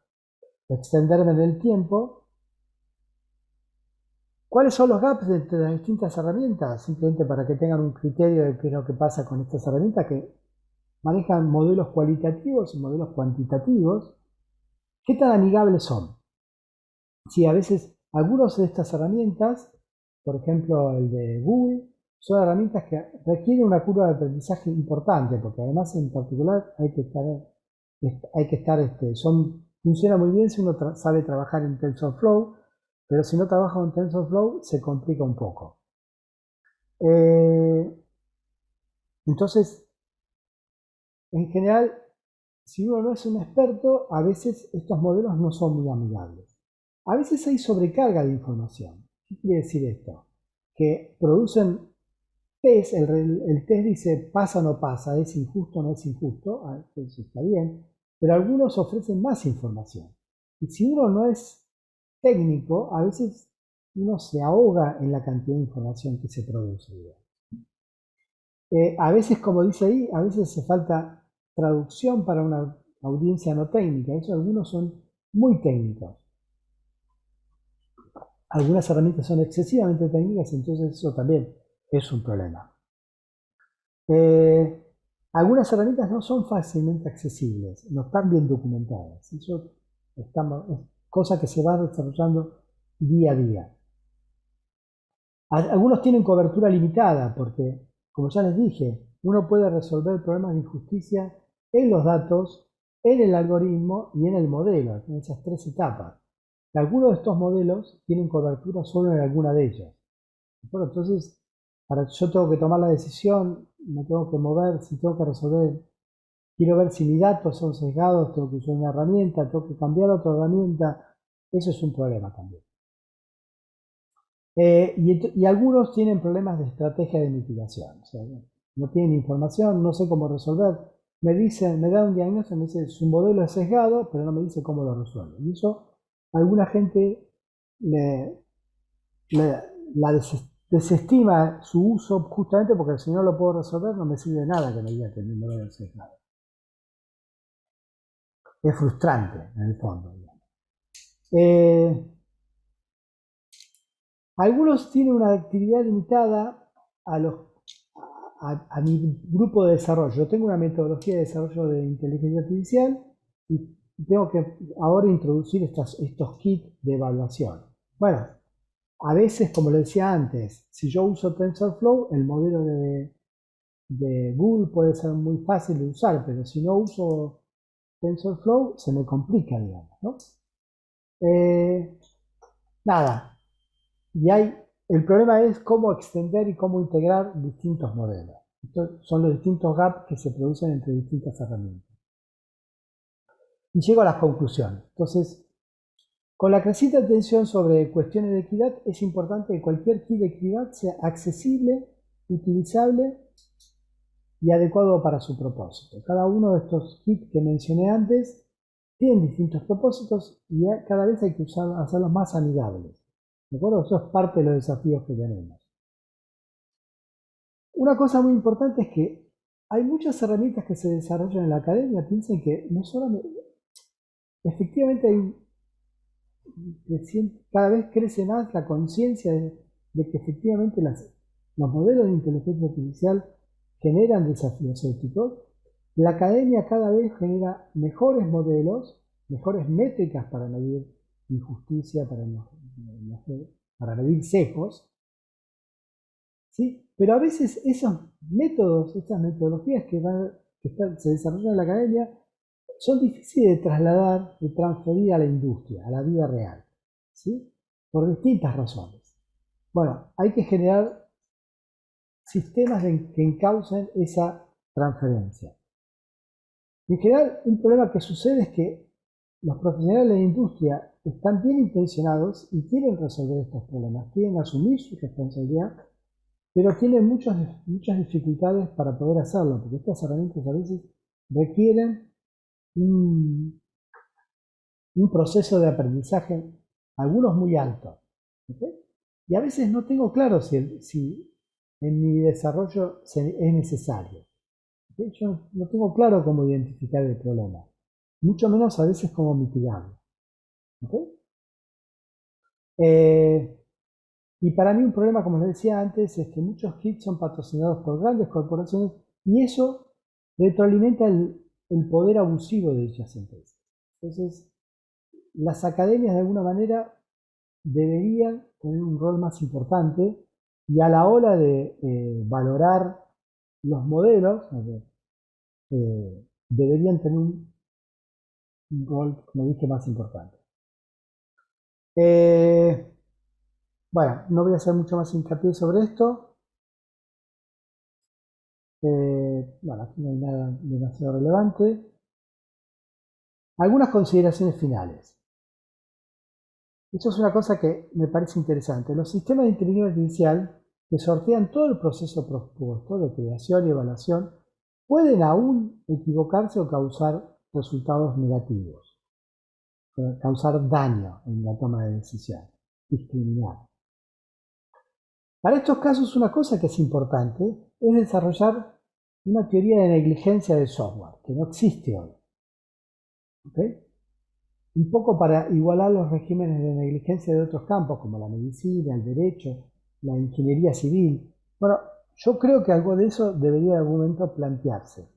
extenderme en el tiempo. ¿Cuáles son los gaps entre las distintas herramientas? Simplemente para que tengan un criterio de qué es lo que pasa con estas herramientas que manejan modelos cualitativos y modelos cuantitativos. ¿Qué tan amigables son? Sí, a veces algunas de estas herramientas, por ejemplo el de Google, son herramientas que requieren una curva de aprendizaje importante, porque además en particular funciona muy bien si uno sabe trabajar en TensorFlow, pero si no trabaja en TensorFlow se complica un poco. Entonces, en general, si uno no es un experto, a veces estos modelos no son muy amigables. A veces hay sobrecarga de información. ¿Qué quiere decir esto? Que producen test, el test dice pasa o no pasa, es injusto o no es injusto, eso está bien, pero algunos ofrecen más información. Y si uno no es técnico, a veces uno se ahoga en la cantidad de información que se produce. A veces, como dice ahí, a veces hace falta traducción para una audiencia no técnica. Eso algunos son muy técnicos. Algunas herramientas son excesivamente técnicas, entonces eso también es un problema. Algunas herramientas no son fácilmente accesibles, no están bien documentadas. Eso es cosa que se va desarrollando día a día. Algunos tienen cobertura limitada porque, como ya les dije, uno puede resolver problemas de injusticia en los datos, en el algoritmo y en el modelo, en esas tres etapas. Algunos de estos modelos tienen cobertura solo en alguna de ellas. Bueno, entonces, yo tengo que tomar la decisión, me tengo que mover, si tengo que resolver, quiero ver si mis datos son sesgados, tengo que usar una herramienta, tengo que cambiar otra herramienta, eso es un problema también. Y algunos tienen problemas de estrategia de mitigación, o sea, no tienen información, no sé cómo resolver, me da un diagnóstico, me dice su modelo es sesgado, pero no me dice cómo lo resuelve. Y eso, alguna gente la desestima su uso justamente porque si no lo puedo resolver no me sirve de nada que me diga que mi modelo es sesgado. Es frustrante en el fondo. Algunos tienen una actividad limitada a mi grupo de desarrollo. Yo tengo una metodología de desarrollo de inteligencia artificial y tengo que ahora introducir estos kits de evaluación. Bueno, a veces, como le decía antes, si yo uso TensorFlow, el modelo de Google puede ser muy fácil de usar, pero si no uso TensorFlow, se me complica, digamos, ¿no? Nada, el problema es cómo extender y cómo integrar distintos modelos. Estos son los distintos gaps que se producen entre distintas herramientas. Y llego a las conclusiones. Entonces, con la creciente atención sobre cuestiones de equidad, es importante que cualquier kit de equidad sea accesible, utilizable y adecuado para su propósito. Cada uno de estos kits que mencioné antes tienen distintos propósitos y cada vez hay que hacerlos más amigables. ¿De acuerdo? Eso es parte de los desafíos que tenemos. Una cosa muy importante es que hay muchas herramientas que se desarrollan en la academia. Piensen que no solamente, efectivamente cada vez crece más la conciencia de que efectivamente los modelos de inteligencia artificial generan desafíos éticos. La academia cada vez genera mejores modelos, mejores métricas para medir injusticia, para medir sesgos, ¿sí? Pero a veces esos métodos, estas metodologías se desarrollan en la academia, son difíciles de trasladar, de transferir a la industria, a la vida real, ¿sí? Por distintas razones. Bueno, hay que generar sistemas que encaucen esa transferencia. En general, un problema que sucede es que los profesionales de la industria están bien intencionados y quieren resolver estos problemas, quieren asumir su responsabilidad, pero tienen muchas dificultades para poder hacerlo, porque estas herramientas a veces requieren un proceso de aprendizaje, algunos muy altos. ¿Okay? Y a veces no tengo claro si en mi desarrollo es necesario. ¿Okay? Yo no tengo claro cómo identificar el problema, mucho menos a veces cómo mitigarlo. ¿Okay? Y para mí un problema, como les decía antes, es que muchos kits son patrocinados por grandes corporaciones y eso retroalimenta el poder abusivo de dichas empresas. Entonces, las academias de alguna manera deberían tener un rol más importante y a la hora de valorar los modelos, deberían tener un rol, como dije, más importante. Bueno, no voy a hacer mucho más hincapié sobre esto. Bueno, aquí no hay nada demasiado relevante. Algunas consideraciones finales. Esto es una cosa que me parece interesante. Los sistemas de inteligencia artificial que sortean todo el proceso propuesto de creación y evaluación pueden aún equivocarse o causar resultados negativos, causar daño en la toma de decisión, discriminar. Para estos casos, una cosa que es importante es desarrollar una teoría de negligencia del software, que no existe hoy. ¿Okay? Un poco para igualar los regímenes de negligencia de otros campos, como la medicina, el derecho, la ingeniería civil. Bueno, yo creo que algo de eso debería en algún momento plantearse.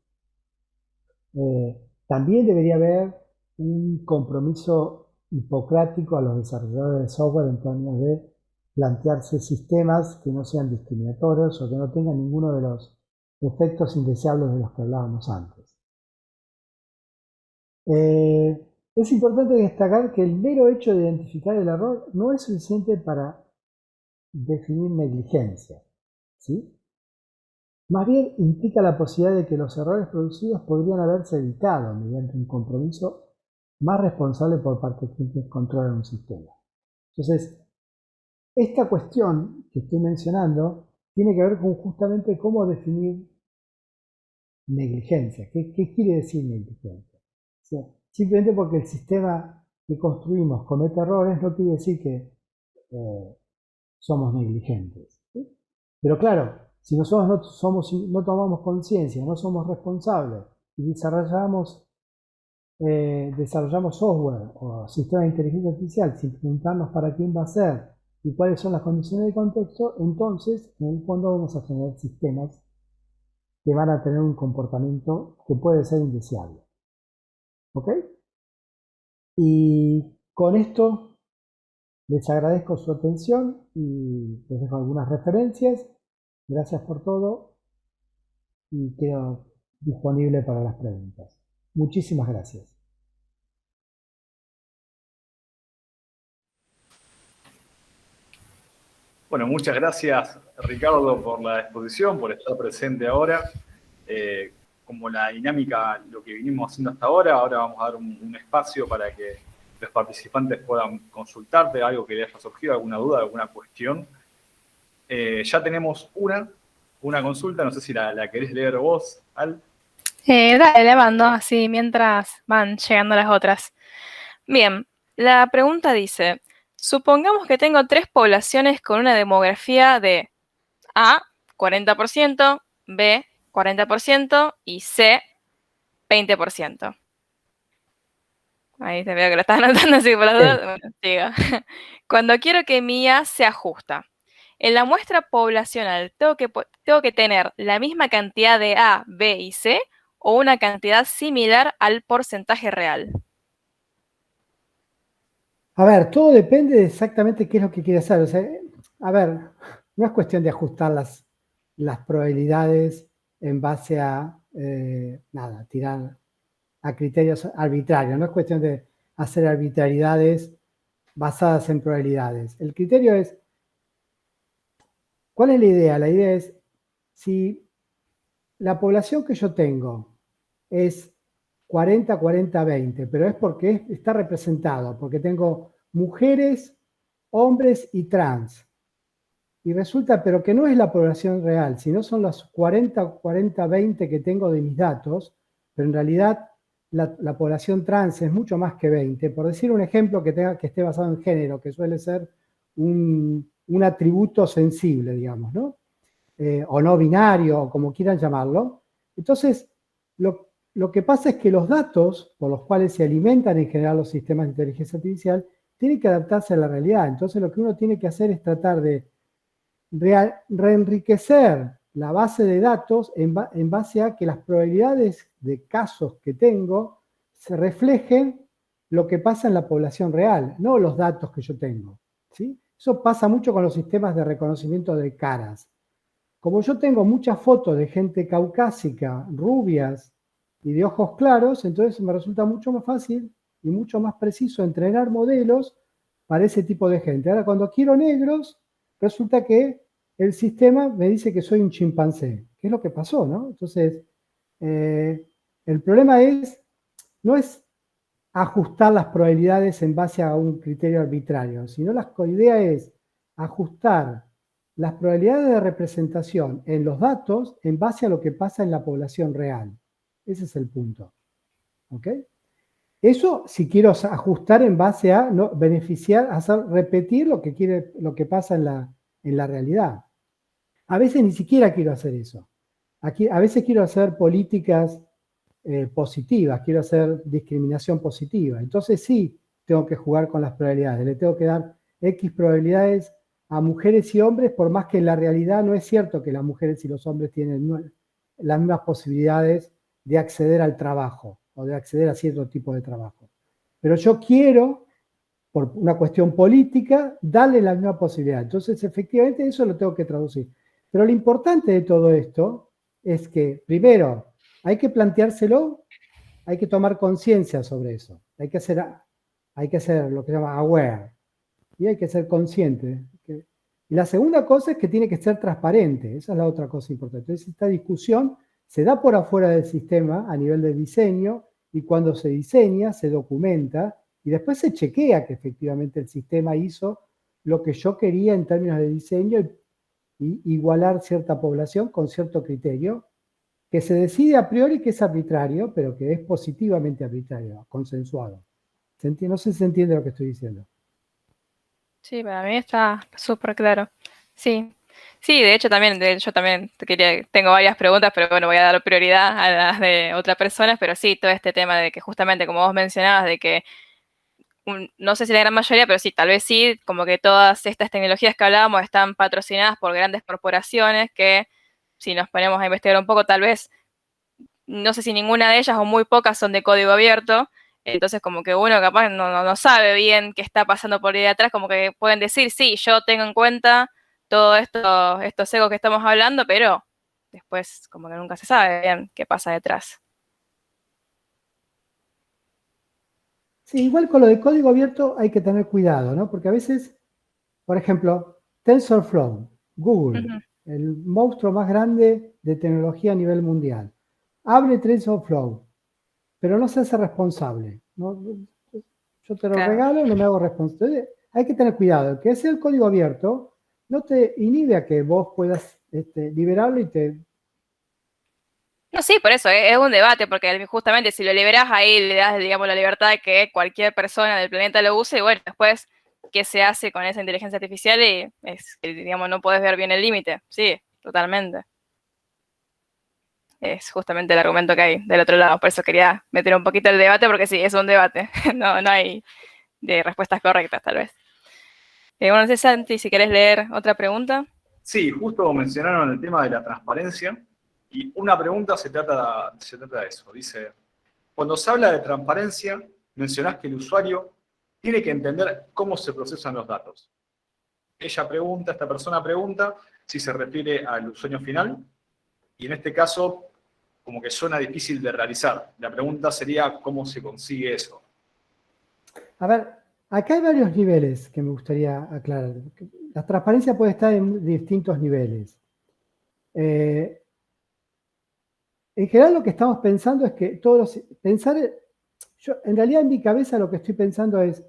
También debería haber un compromiso hipocrático a los desarrolladores de software en términos de plantearse sistemas que no sean discriminatorios o que no tengan ninguno de los efectos indeseables de los que hablábamos antes. Es importante destacar que el mero hecho de identificar el error no es suficiente para definir negligencia, ¿sí? Más bien implica la posibilidad de que los errores producidos podrían haberse evitado mediante un compromiso más responsable por parte de quienes controlan un sistema. Entonces, esta cuestión que estoy mencionando tiene que ver con justamente cómo definir negligencia. ¿Qué quiere decir negligencia? O sea, simplemente porque el sistema que construimos comete errores no quiere decir que somos negligentes, ¿sí? Pero claro, si nosotros no tomamos conciencia, no somos responsables y desarrollamos software o sistemas de inteligencia artificial sin preguntarnos para quién va a ser y cuáles son las condiciones de contexto, entonces en el fondo vamos a generar sistemas que van a tener un comportamiento que puede ser indeseable. ¿Ok? Y con esto les agradezco su atención y les dejo algunas referencias. Gracias por todo y quedo disponible para las preguntas. Muchísimas gracias. Bueno, muchas gracias, Ricardo, por la exposición, por estar presente ahora. Como la dinámica, lo que vinimos haciendo hasta ahora vamos a dar un espacio para que los participantes puedan consultarte, algo que les haya surgido, alguna duda, alguna cuestión. Ya tenemos una consulta, no sé si la querés leer vos, Al. Dale, le mando así mientras van llegando las otras. Bien, la pregunta dice, supongamos que tengo 3 poblaciones con una demografía de A, 40%, B, 40% y C, 20%. Ahí te veo que lo estás anotando así por las dudas. Bueno, sigo. Cuando quiero que mi IA se ajusta, en la muestra poblacional, ¿tengo que tener la misma cantidad de A, B y C o una cantidad similar al porcentaje real? A ver, todo depende de exactamente qué es lo que quiere hacer. O sea, a ver, no es cuestión de ajustar las probabilidades en base a, nada, tirar a criterios arbitrarios. No es cuestión de hacer arbitrariedades basadas en probabilidades. El criterio es, ¿cuál es la idea? La idea es, si la población que yo tengo es 40, 40, 20, pero es porque está representado, porque tengo mujeres, hombres y trans. Y resulta, pero que no es la población real, sino son las 40, 40, 20 que tengo de mis datos, pero en realidad la población trans es mucho más que 20. Por decir un ejemplo que esté basado en género, que suele ser un atributo sensible, digamos, ¿no? O no binario, o como quieran llamarlo. Entonces, lo que pasa es que los datos por los cuales se alimentan en general los sistemas de inteligencia artificial tienen que adaptarse a la realidad. Entonces, lo que uno tiene que hacer es tratar de reenriquecer la base de datos en base a que las probabilidades de casos que tengo se reflejen lo que pasa en la población real, no los datos que yo tengo, ¿sí? Eso pasa mucho con los sistemas de reconocimiento de caras. Como yo tengo muchas fotos de gente caucásica, rubias y de ojos claros, entonces me resulta mucho más fácil y mucho más preciso entrenar modelos para ese tipo de gente. Ahora, cuando quiero negros, resulta que el sistema me dice que soy un chimpancé, que es lo que pasó, ¿no? Entonces, el problema no es ajustar las probabilidades en base a un criterio arbitrario, sino la idea es ajustar las probabilidades de representación en los datos en base a lo que pasa en la población real. Ese es el punto. ¿Ok? Eso si quiero ajustar en base a no, beneficiar, hacer repetir lo que pasa en la realidad. A veces ni siquiera quiero hacer eso. aquí a veces quiero hacer políticas positivas, quiero hacer discriminación positiva. Entonces sí, tengo que jugar con las probabilidades, le tengo que dar X probabilidades a mujeres y hombres, por más que en la realidad no es cierto que las mujeres y los hombres tienen las mismas posibilidades de acceder al trabajo o de acceder a cierto tipo de trabajo. Pero yo quiero, por una cuestión política, darle la misma posibilidad. Entonces, efectivamente, eso lo tengo que traducir. Pero lo importante de todo esto es que, primero, hay que planteárselo, hay que tomar conciencia sobre eso, hay que ser lo que se llama aware, y hay que ser consciente. Y la segunda cosa es que tiene que ser transparente, esa es la otra cosa importante. Entonces, esta discusión se da por afuera del sistema a nivel de diseño, y cuando se diseña, se documenta, y después se chequea que efectivamente el sistema hizo lo que yo quería en términos de diseño y igualar cierta población con cierto criterio, que se decide a priori que es arbitrario, pero que es positivamente arbitrario, consensuado. No sé si se entiende lo que estoy diciendo. Sí, para mí está súper claro. Sí. Sí, de hecho yo también tengo varias preguntas, pero bueno, voy a dar prioridad a las de otras personas, pero sí, todo este tema de que justamente, como vos mencionabas, de que no sé si la gran mayoría, pero sí, tal vez sí, como que todas estas tecnologías que hablábamos están patrocinadas por grandes corporaciones que, si nos ponemos a investigar un poco, tal vez, no sé si ninguna de ellas o muy pocas son de código abierto, entonces como que uno capaz no sabe bien qué está pasando por ahí atrás, como que pueden decir, sí, yo tengo en cuenta todos estos egos que estamos hablando, pero después como que nunca se sabe bien qué pasa detrás. Sí, igual con lo de código abierto hay que tener cuidado, ¿no? Porque a veces, por ejemplo, TensorFlow, Google, Ujú. el monstruo más grande de tecnología a nivel mundial, abre TensorFlow, pero no se hace responsable, ¿no? Yo te lo Claro. regalo, no me hago responsable. Hay que tener cuidado, que es el código abierto, no te inhibe a que vos puedas liberarlo y te... No, sí, por eso, es un debate, porque justamente si lo liberás ahí le das, digamos, la libertad de que cualquier persona del planeta lo use, y bueno, después, ¿qué se hace con esa inteligencia artificial? Y es que, digamos, no podés ver bien el límite. Sí, totalmente. Es justamente el argumento que hay del otro lado, por eso quería meter un poquito el debate, porque sí, es un debate, no hay de respuestas correctas, tal vez. Bueno, no sé, Santi, si querés leer otra pregunta. Sí, justo mencionaron el tema de la transparencia y una pregunta se trata de eso. Dice, cuando se habla de transparencia, mencionás que el usuario tiene que entender cómo se procesan los datos. Esta persona pregunta si se refiere al usuario final y en este caso como que suena difícil de realizar. La pregunta sería cómo se consigue eso. A ver, acá hay varios niveles que me gustaría aclarar. La transparencia puede estar en distintos niveles. En general lo que estamos pensando es que en realidad en mi cabeza lo que estoy pensando es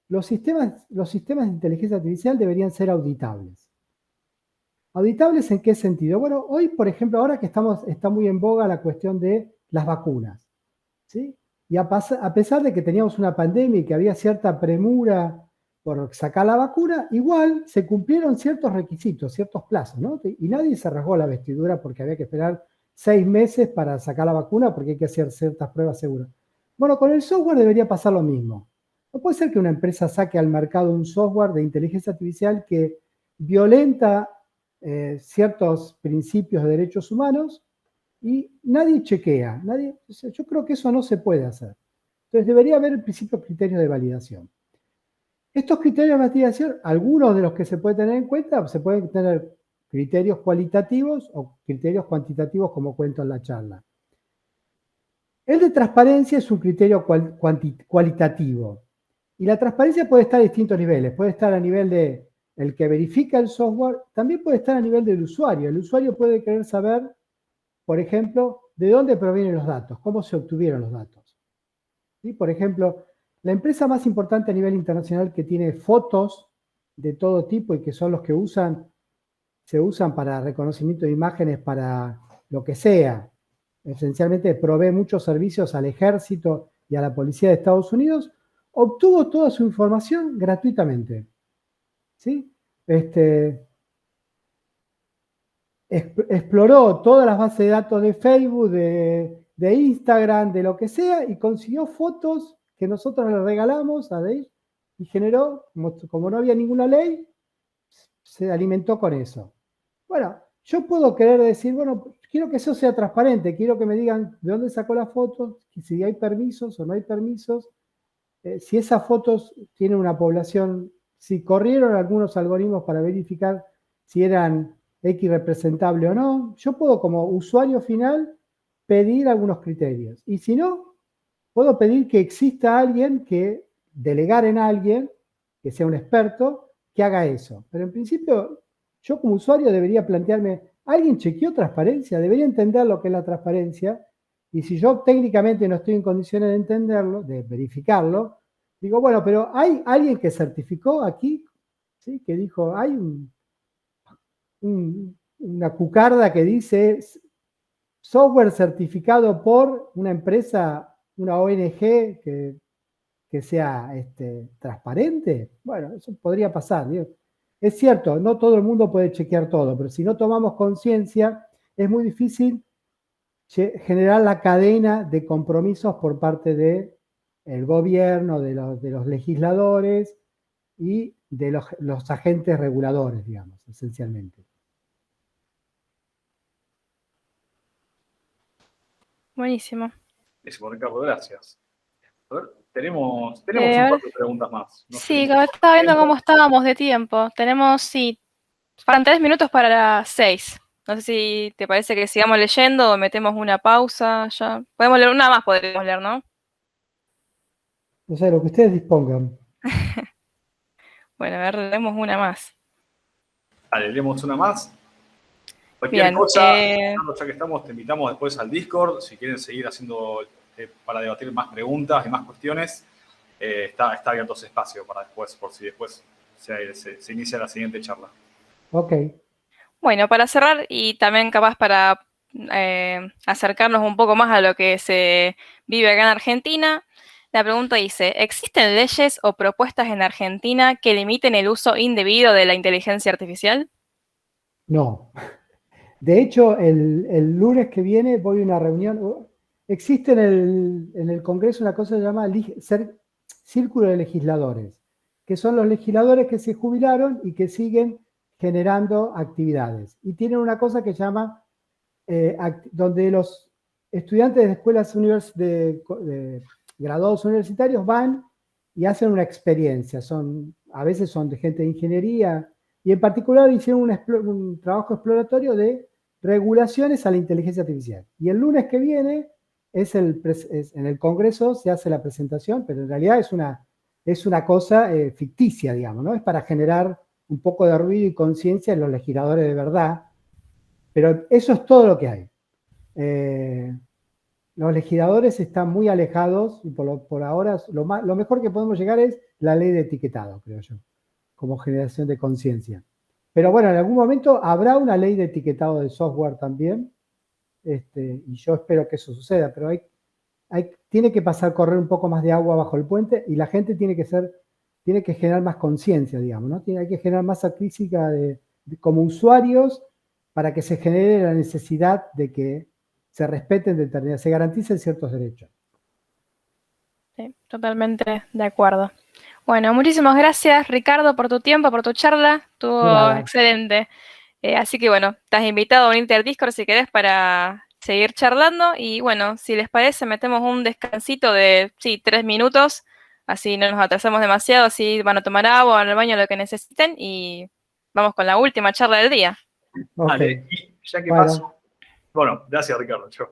los sistemas de inteligencia artificial deberían ser auditables. ¿Auditables en qué sentido? Bueno, hoy, por ejemplo, ahora que está muy en boga la cuestión de las vacunas, ¿sí? Y a pesar de que teníamos una pandemia y que había cierta premura por sacar la vacuna, igual se cumplieron ciertos requisitos, ciertos plazos, ¿no? Y nadie se rasgó la vestidura porque había que esperar 6 meses para sacar la vacuna porque hay que hacer ciertas pruebas seguras. Bueno, con el software debería pasar lo mismo. No puede ser que una empresa saque al mercado un software de inteligencia artificial que violenta ciertos principios de derechos humanos y nadie chequea. Yo creo que eso no se puede hacer. Entonces debería haber el principio criterios de validación. Estos criterios de validación, algunos de los que se pueden tener en cuenta, se pueden tener criterios cualitativos o criterios cuantitativos, como cuento en la charla. El de transparencia es un criterio cualitativo. Y la transparencia puede estar a distintos niveles. Puede estar a nivel de el que verifica el software, también puede estar a nivel del usuario. El usuario puede querer saber, por ejemplo, de dónde provienen los datos, cómo se obtuvieron los datos. ¿Sí? Por ejemplo, la empresa más importante a nivel internacional que tiene fotos de todo tipo y que son los que se usan para reconocimiento de imágenes para lo que sea. Esencialmente provee muchos servicios al ejército y a la policía de Estados Unidos, obtuvo toda su información gratuitamente. ¿Sí? exploró todas las bases de datos de Facebook, de Instagram, de lo que sea, y consiguió fotos que nosotros le regalamos a Dave y generó, como no había ninguna ley, se alimentó con eso. Bueno, yo puedo querer decir, bueno, quiero que eso sea transparente, quiero que me digan de dónde sacó las fotos, si hay permisos o no hay permisos, si esas fotos tienen una población, si corrieron algunos algoritmos para verificar si eran X representable o no. Yo puedo como usuario final pedir algunos criterios. Y si no, puedo pedir que exista alguien que delegar en alguien, que sea un experto, que haga eso. Pero en principio, yo como usuario debería plantearme, ¿alguien chequeó transparencia? Debería entender lo que es la transparencia. Y si yo técnicamente no estoy en condiciones de entenderlo, de verificarlo, digo, bueno, pero ¿hay alguien que certificó aquí? ¿Sí? Que dijo, hay una cucarda que dice software certificado por una empresa, una ONG que sea transparente. Bueno, eso podría pasar. ¿Digo? Es cierto, no todo el mundo puede chequear todo, pero si no tomamos conciencia, es muy difícil generar la cadena de compromisos por parte del gobierno, de los legisladores y de los agentes reguladores, digamos, esencialmente. Buenísimo. Buenísimo, Ricardo, gracias. A ver, tenemos un par de preguntas más. No sé Sí, cómo estaba viendo tiempo. cómo estábamos de tiempo. Tenemos, sí, faltan 3 minutos para las 6. No sé si te parece que sigamos leyendo o metemos una pausa ya. Podemos leer una más, podríamos leer, ¿no? O sea, lo que ustedes dispongan. Bueno, a ver, leemos una más. Vale, leemos una más. Cualquier Bien. cosa, ya que estamos, te invitamos después al Discord. Si quieren seguir haciendo, para debatir más preguntas y más cuestiones, está abierto ese espacio para después, por si después se inicia la siguiente charla. Ok. Bueno, para cerrar y también capaz para acercarnos un poco más a lo que se vive acá en Argentina, la pregunta dice, ¿existen leyes o propuestas en Argentina que limiten el uso indebido de la inteligencia artificial? No. De hecho, el lunes que viene voy a una reunión. Existe en el Congreso una cosa que se llama Círculo de Legisladores, que son los legisladores que se jubilaron y que siguen generando actividades. Y tienen una cosa que se llama, donde los estudiantes de escuelas de graduados universitarios van y hacen una experiencia. A veces son de gente de ingeniería, y en particular hicieron un trabajo exploratorio de regulaciones a la inteligencia artificial. Y el lunes que viene en el Congreso se hace la presentación, pero en realidad es una cosa ficticia, digamos, ¿no? Es para generar un poco de ruido y conciencia en los legisladores de verdad, pero eso es todo lo que hay. Los legisladores están muy alejados y por ahora lo mejor que podemos llegar es la ley de etiquetado, creo yo, como generación de conciencia. Pero bueno, en algún momento habrá una ley de etiquetado de software también, y yo espero que eso suceda, pero tiene que correr un poco más de agua bajo el puente y la gente tiene que generar más conciencia, digamos, ¿no? Hay que generar masa crítica como usuarios para que se genere la necesidad de que se respeten determinadas, se garanticen ciertos derechos. Sí, totalmente de acuerdo. Bueno, muchísimas gracias, Ricardo, por tu tiempo, por tu charla. Estuvo excelente. Así que bueno, estás invitado a unirte al Discord si querés para seguir charlando. Y bueno, si les parece, metemos un descansito de, sí, 3 minutos. Así no nos atrasamos demasiado, así van a tomar agua, van al baño, lo que necesiten. Y vamos con la última charla del día. Okay. Vale, y ya que paso. Bueno, gracias, Ricardo. Chau.